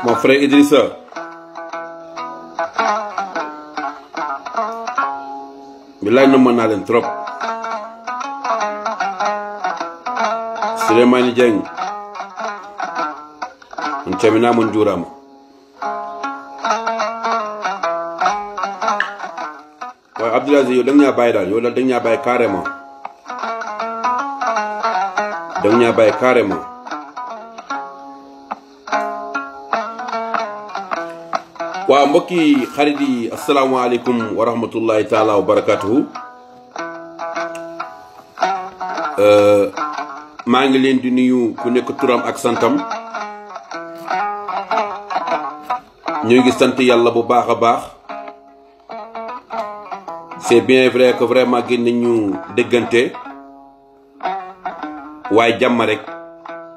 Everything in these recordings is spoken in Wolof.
Mon frère Idrissa, billaay na mën naa leen trop. Souleymane Dieng on camina mon juurama. waaye Abdoul Aziz yow da nga ñaa bàyyi daal, yow daal da nga ñaa bàyyi carrément, da nga ñaa bàyyi carrément. waaw mbokki xarit yi asalaamaaleykum wa rahmatullahi taala wa barakatuhu. maa ngi leen di nuyu ku nekk turam ak santam. ñu ngi sant yàlla bu baax a baax. c'est bien vrai que vraiment gën nañu déggante, waaye jàmm rek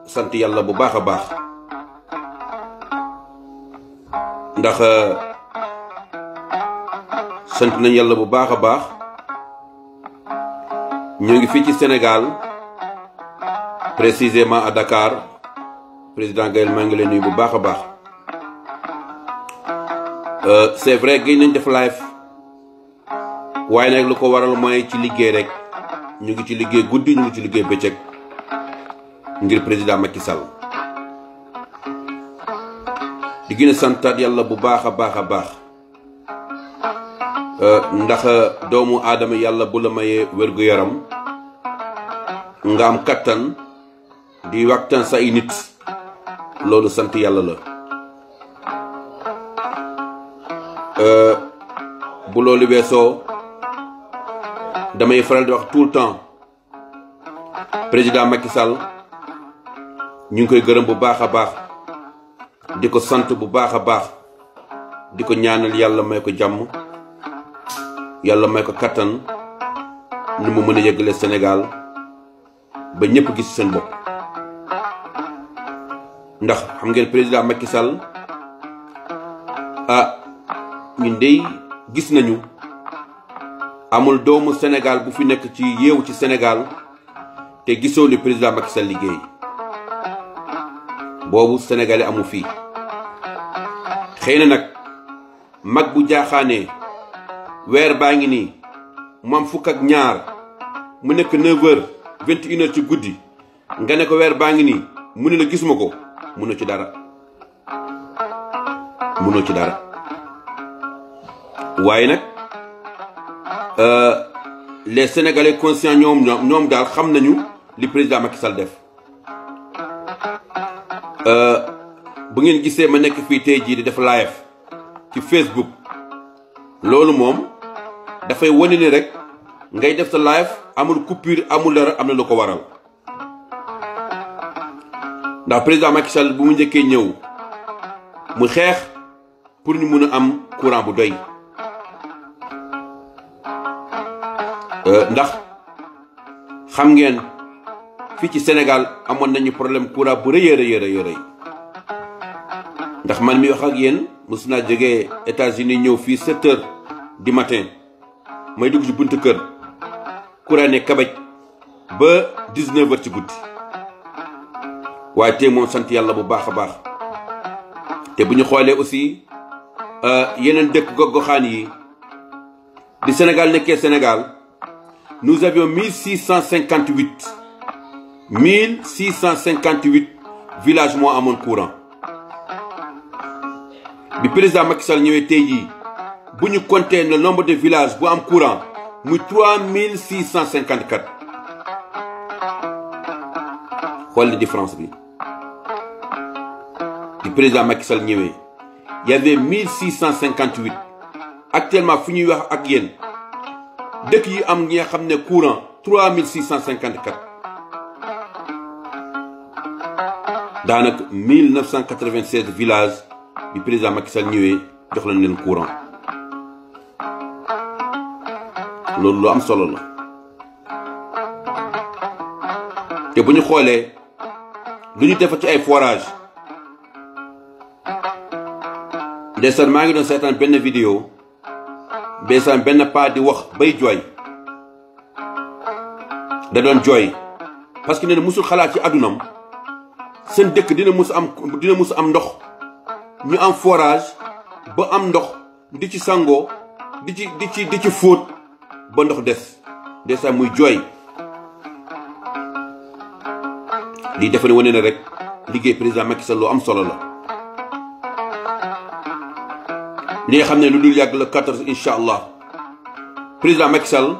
sant yàlla bu baax a baax. ndax sant nañ yàlla bu baax a baax. ñu ngi fii ci Sénégal, précisément à Dakar. président Gaël maa ngi leen nuyu bu baax a baax. c'est vrai gëj nañ def live, waaye nag lu ko waral mooy ci liggéey rek. ñu ngi ci liggéey guddi, ñu ngi ci liggéey bëccëg ngir président Macky Sall. di gën a santaat yàlla bu baax a baax a baax. ndax doomu aadama yàlla bu la mayee wér-gu-yaram nga am kattan di waxtaan sa ay nit, loolu sant yàlla la. bu loolu weesoo damay faral di wax tout le temps président Macky Sall ñu ngi koy gërëm bu baax a baax, di ko sant bu baax a baax, di ko ñaanal yàlla may ko jàmm, yàlla may ko kattan ni mu mën a yëggale Sénégal ba ñëpp gis seen bopp. ndax xam ngeen président Macky Sall ñun dey gis nañu amul doomu Sénégal bu fi nekk ci yeewu ci Sénégal te gisoo li président Macky Sall liggéey. boobu sénégalais amu fii. xëy na nag mag bu jaaxaanee weer baa ngi nii mu am fukk ak ñaar mu nekk 9h 21h ci guddi nga ne ko weer baa ngi nii mu ne la gisuma ko, mënoo ci dara, mënoo ci dara. waaye nag les sénégalais conscients ñoom daal xam nañu li président Macky Sall def. bu ngeen gisee ma nekk fii tey jii di def live ci Facebook, loolu moom dafay wane ni rek ngay def sa live amul coupure amul dara, am na lu ko waral. ndax président Macky Sall bu mu njëkkee ñëw mu xeex pour ñu mun a am courant bu doy. ndax xam ngeen fii ci Sénégal amoon nañu problème courant bu rëy a rëy. ndax man mi wax ak yéen mos naa jógee États-Unis ñëw fii 7h du matin may dugg ci buntu kër courant ne kabaj ba 19h ci guddi. waaye tey moom sant yàlla bu baax a baax. te bu ñu xoolee aussi yeneen dëkk gox-goxaan yi di Sénégal nekkee Sénégal, nous avions 1658 villages moo amoon courant. bi président Macky Sall ñëwee tey jii bu ñu compter le nombre de villages bu am courant muy 3654. xool différence bi. bi président Macky Sall ñëwee y avait 1658. actuellement fu ñuy wax ak yéen dëkk yi am ñi nga xam ne courant 3654. daanaka 1996 villages bi président Macky Sall ñëwee jox lañ leen courant loolu lu am solo la. te bu ñu xoolee lu ñu def ci ay forage ndeysaan maa ngi doon seetaan benn vidéo ndeysaan benn paa di wax bay jooy da doon jooy parce que nee na musul xalaat ci àddunam seen dëkk dina mus am ndox ñu am forage ba am ndox di ci sangoo di ci fóot ba ndox des ndeysaan muy jooy. lii dafa ne wane na rek liggéey président Macky Sall lu am solo la. li nga xam ne lu dul yàgg la 14 incha allah président Macky Sall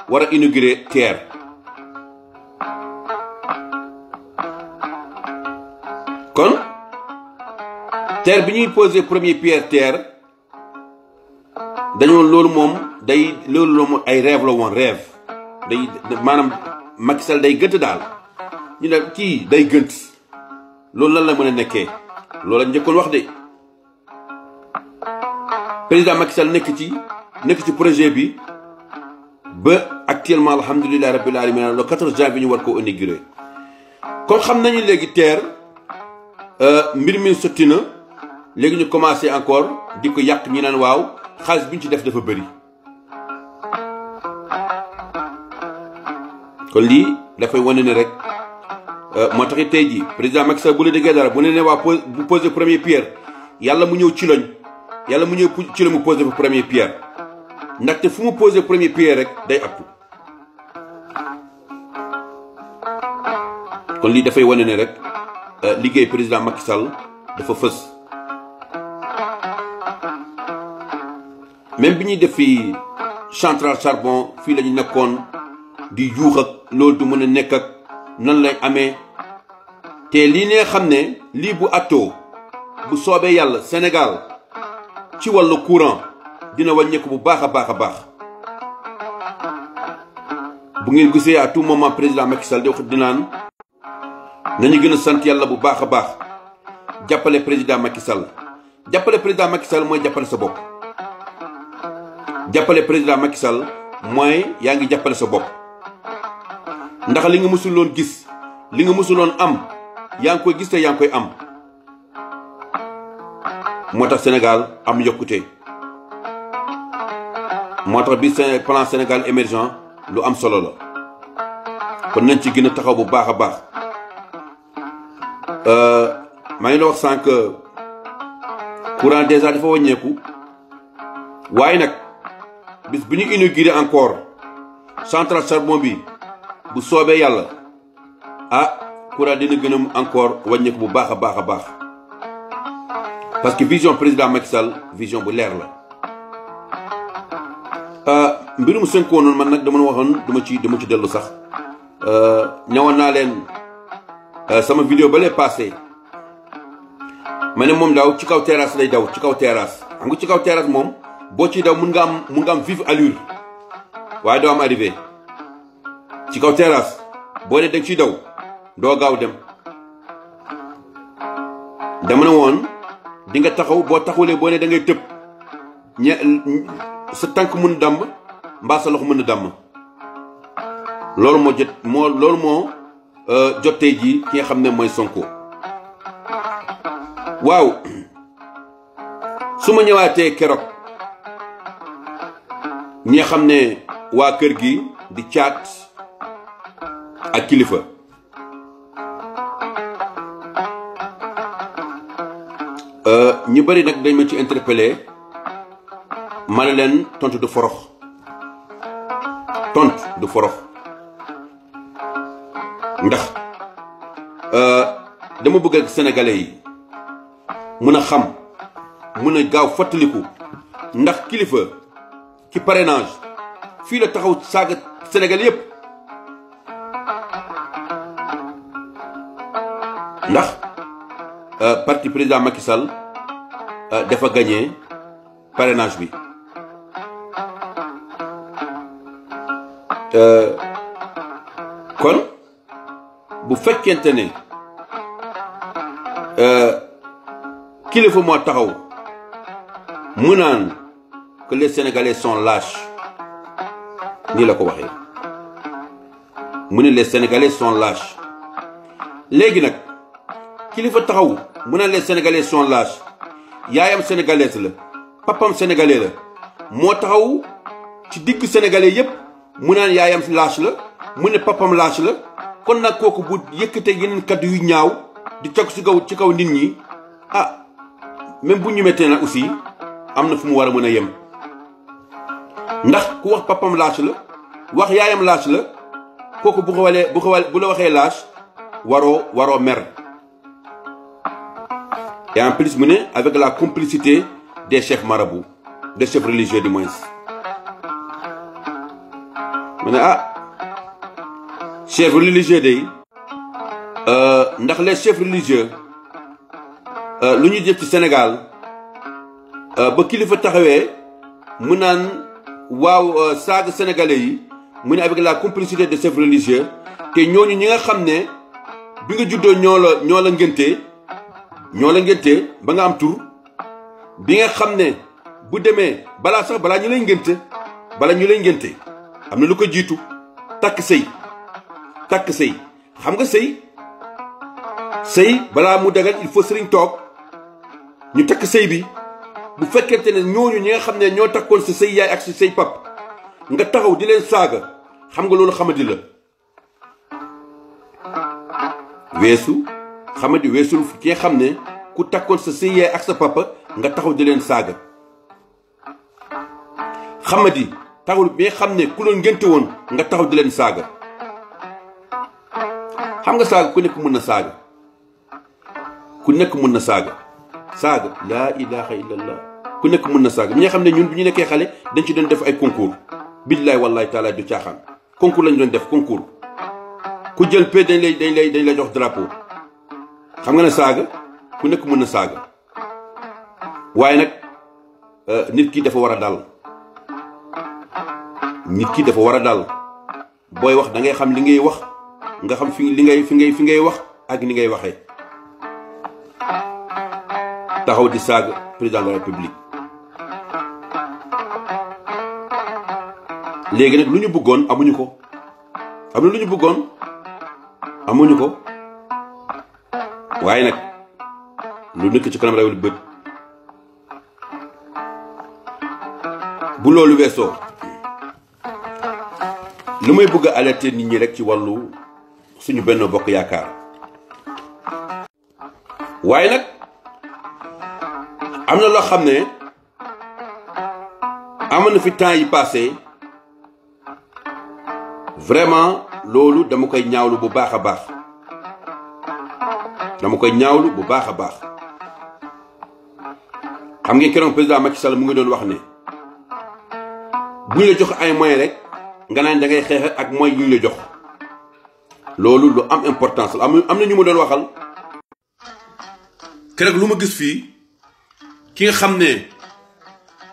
war a inaugurer TER. kon TER bi ñuy posé premier pierre TER dañoo loolu moom ay rêve la woon rêve day maanaam Macky Sall day gënt daal. ñu ne kii day gënt loolu lan la mën a nekkee loolu la njëkkoon wax de président Macky Sall nekk ci projet bi ba actuellement alhamdulilah rabbil alamin le 14 janvier ñu war koo inaugurer. kon xam nañu léegi TER mbir mi sotti na léegi ñu commencé encore di ko yàq ñi naan waaw xaalis bi ñu ci def dafa bëri. kon lii dafay wane ne rek. moo taxit tey jii président Macky Sall bu la déggee dara bu ne waa bu posé première pierre yàlla mu ñëw ci loñ yàlla mu ñëw ci la mu posé fa première pierre ndaxte fu mu posé première pierre rek day attu. kon lii dafay wane ne rek liggéey président Macky Sall dafa fës. même bi ñuy def fii centrale charbon fii la ñu nekkoon di yuux ak loolu du mën a nekk ak nan lay amee. te lii ne xam ne lii bu attoo bu soobee yàlla Sénégal ci wàllu courant dina wàññeeku bu baax a baax a baax. bu ngeen gisee à tout moment président Macky Sall di wax dinaan nañu gën a sant yàlla bu baax a baax jàppale président Macky Sall. jàppale président Macky Sall mooy jàppale sa bopp. jàppale président Macky Sall mooy yaa ngi jàppale sa bopp. ndax li nga mësuloon gis li nga mësuloon am yaa ngi koy gis te yaa ngi koy am. moo tax Sénégal am yokkute. moo tax bi plan Sénégal émergent lu am solo la. kon nañ ci gën a taxaw bu baax a baax. maa ngi la wax sànq courant déjà dafa wàññeeku. waaye nag bis bu ñu inauguré encore centrale charbon bi bu soobee yàlla courant dina gën a encore wàññeeku bu baax a baax a baax. parce que vision président Macky Sall vision bu leer la. mbirum Sonko noonu man nag dama waxoon dama ci dellu sax. ñëwoon naa leen sama vidéo ba lee passé ma ne moom daaw ci kaw terrasse lay daw ci kaw terrasse. xam nga ci kaw terrasse moom boo ciy daw mun nga am vive allure waaye doo am arrivé. ci kaw terrasse boo ne danga ciy daw doo gaaw dem. dama ne woon di nga taxaw boo taxawlee boo ne da ngay tëb sa tànk mën a damm mbaa sa loxo mën a damm. loolu moo jot tey jii ki nga xam ne mooy Sonko. waaw su ma ñëwaatee keroog ñi nga xam ne waa kër gi di caat ak kilifa. ñu bari nag dañ ma ci interpellé ma ne leen tontu du forox. tontu du forox. ndax dama bëgg ak sénégalais yi mun a xam mun a gaaw fàttaliku ndax kilifa ci parrainage fii la taxaw saaga sénégalais yépp. ndax parti président Macky Sall dafa gagné parrainage bi. kon bu fekkente ne kilifa moo taxaw mu naan que les Sénégalais sont lâches nii la ko waxee mu ne les Sénégalais sont lâches léegi nag kilifa taxaw mu naan les Sénégalais sont lâches yaayam sénégalaise la papam sénégalais la moo taxaw ci digg sénégalais yépp mu naan yaayam lâche la mu ne papam lâche la kon nag kooku bu yëkkate yeneen kaddu yu ñaaw di teg ci kaw nit ñi ah même bu ñu mettee nag aussi am na fu mu war a mën a yem ndax ku wax papam lâche la wax yaayam lâche la kooku bu la waxee lâche waroo mer. Et en plus mu ne avec la complicité des chefs marabouts des chefs religieux du moins mu ne chefs religieux day ndax les chefs religieux lu ñu jëf ci Sénégal ba kilifa taxawee mu naan waaw saaga sénégalais yi mu ne avec la complicité des chefs religieux te ñooñu ñi nga xam ne bi nga juddoo ñoo la ngénte ba nga am tur bi nga xam ne bu demee balaa ñu lay ngénte am na lu ko jiitu takk sëy xam nga sëy balaa mu dagal il faut sëriñ toog ñu takk sëy bi bu fekkente ne ñooñu ñi nga xam ne ñoo takkoon sa sëy yaay ak sa sëy pap nga taxaw di leen saaga xam nga loolu xamadi la xamadi weesul ki nga xam ne ku takkoon sa sëy yaay ak sa papa nga taxaw di leen saaga xamadi taxul bi nga xam ne ku loon ngénte woon nga taxaw di leen saaga xam nga saaga ku nekk mën na saaga laa ilaha illallah ku nekk mën na saaga ñi nga xam ne ñun bi ñu nekkee xale dañ ci doon def ay concours billaay wallaay taala du caaxaan concours lañ doon def concours ku jël pe dañ lay jox drapeau xam nga ne saaga ku nekk mën na saaga waaye nag nit ki dafa war a dal booy wax da ngay xam li ngay wax nga xam fi ngay wax ak ni ngay waxee taxaw di saaga président de la république léegi nag lu ñu bëggoon amuñu ko waaye nag lu nekk ci kanam rawul bët bu loolu weesoo lu may bëgg a alerter nit ñi rek ci wàllu suñu Benno Bokk Yaakaar waaye nag am na loo xam ne amoon na fi temps yi passé vraiment loolu dama koy ñaawlu bu baax a baax xam ngeen keroog président Macky Sall mu ngi doon wax ne bu ñu la jox ay moyens rek nga naan da ngay xeex ak moyens yu ñu la jox loolu lu am importance la am na ñu ma doon waxal keroog lu ma gis fii ki nga xam ne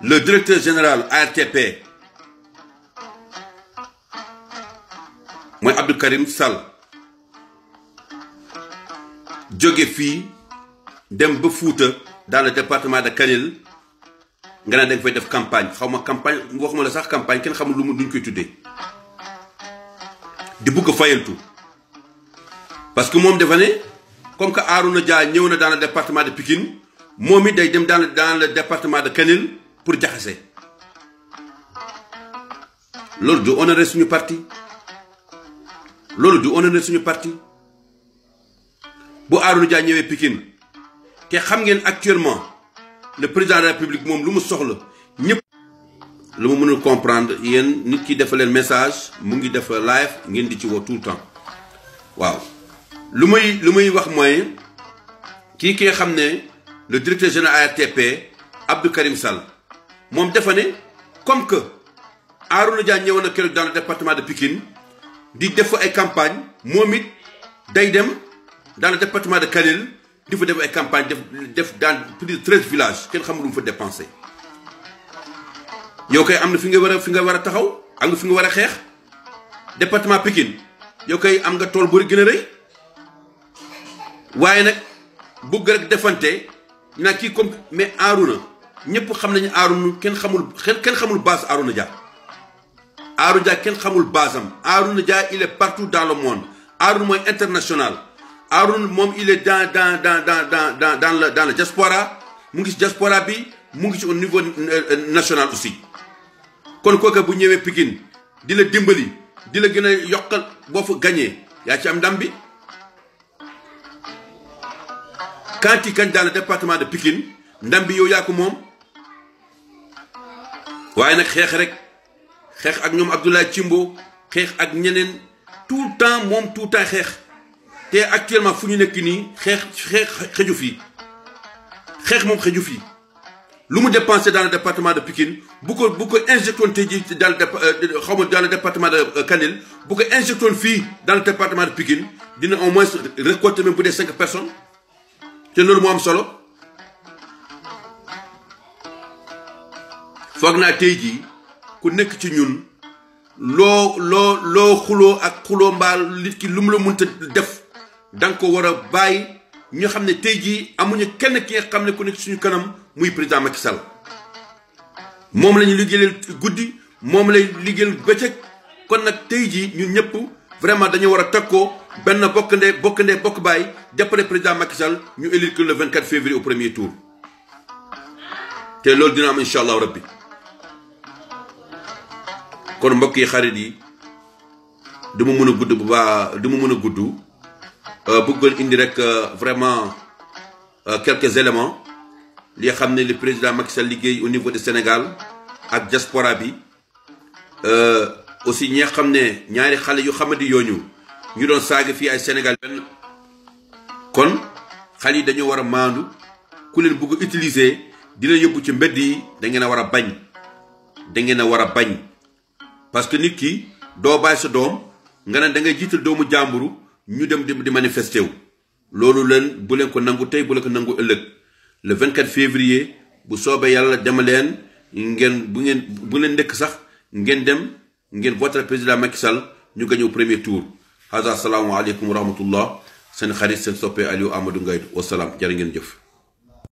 le directeur général ARTP mooy Abdou Karim Sall jóge fii dem ba Fouta dans le département de Kanel nga naan da nga fay def campagne xaw ma campagne waxuma la sax campagne kenn xamul lu mu duñ koy tuddee di bugg a fayaltu parce que moom dafa ne comme que Arouna Dia ñëw na dans le département de Pikine moom it day dem dans le département de Kanel pour jaxase loolu du honorer suñu parti bu Arouna Dia ñëwee Pikine te xam ngeen actuellement le président de la République moom lu mu soxla ñëpp lu mu mënul comprendre yéen nit ki defa leen message mu ngi def live ngeen di ci woo tout le temps waaw lu may wax mooy ki nga xam ne le directeur général ARTP Abdou Karim Sall moom dafa ne comme que Arouna Dia ñëwoon na keroog dans le département de Pikine di def ay campagne moom it day dem dans le département de Kanel di fa def ay campagne def dans plus de 13 villages kenn xamul lu mu fa dépensé yow koy am na fi nga war a taxaw am nga fi nga war a xeex département Pikine yow koy am nga tool bu gën a rëy waaye nag bugg rek defante naa kii comme mais Arouna ñëpp xam nañu Arouna kenn xamul base Arouna Dia. Arouna Dia kenn xamul base am. Arouna Dia il est partout dans le monde. Arouna mooy international. Arouna moom il est dans le diaspora mu ngi ci diaspora bi mu ngi ci au niveau national aussi. kon kooku bu ñëwee Pikine di la dimbali di la gën a yokkal boo fa gagné yaa ci am ndam bi. quand il gagne dans le département de Pikine ndam bi yow yaa ko moom waaye nag xeex rek xeex ak ñoom Abdoulaye Timbo xeex ak ñeneen tout le temps moom tout le temps xeex te actuellement fu ñu nekk nii xeex xeju fii xeex moom xeju fii lu mu dépensé dans le département de Pikine bu ko injectoon tey jii dans le département de Kanel bu ko injectoon fii dans le département de Pikine dina au moins récolter même bu dee 5 personnes te loolu moo am solo. foog naa tey jii ku nekk ci ñun loo xuloo ak xuloo mbaal nit ki lu mu la mënta def danga ko war a bàyyi ñu xam ne tey jii amuñu kenn ki nga xam ne ku nekk suñu kanam muy président Macky Sall moom la ñu liggéeyal guddi moom lay liggéeyal bëccëg kon nag tey jii ñun ñëpp vraiment dañu war a takkoo benn bokk baay jàppale président Macky Sall ñu élire que le 24 février au premier tour te loolu dina am incha allah rabbi. kon mbokk yi xarit yi du ma mën a gudd bu baax du ma mën a gudd bëggoon indi rek vraiment quelques éléments li nga xam ne le président Macky Sall liggéey au niveau du Sénégal ak diaspora bi aussi ñi nga xam ne ñaari xale yu xamadi yooñu ñu doon saaga fii ay Sénégal benn kon xale yi dañoo war a maandu ku leen bëgg a utiliser di leen yóbbu ci mbedd yi da ngeen a war a bañ da ngeen a war a bañ. parce que nit ki doo bàyyi sa doom nga ne da ngay jiital doomu jàmburu ñu dem di manifester wu loolu bu leen ko nangu tey bu leen ko nangu ëllëg le 24 février bu soobee yàlla dema leen bu leen ndëkk sax ngeen dem ngeen voter président Macky Sall ñu gañu premier tour. hada salaamu aleykum wa rahmatullah seen xarit seen soppe Aliou Amadou Ngaye wasalaam jërë ngeen jëf.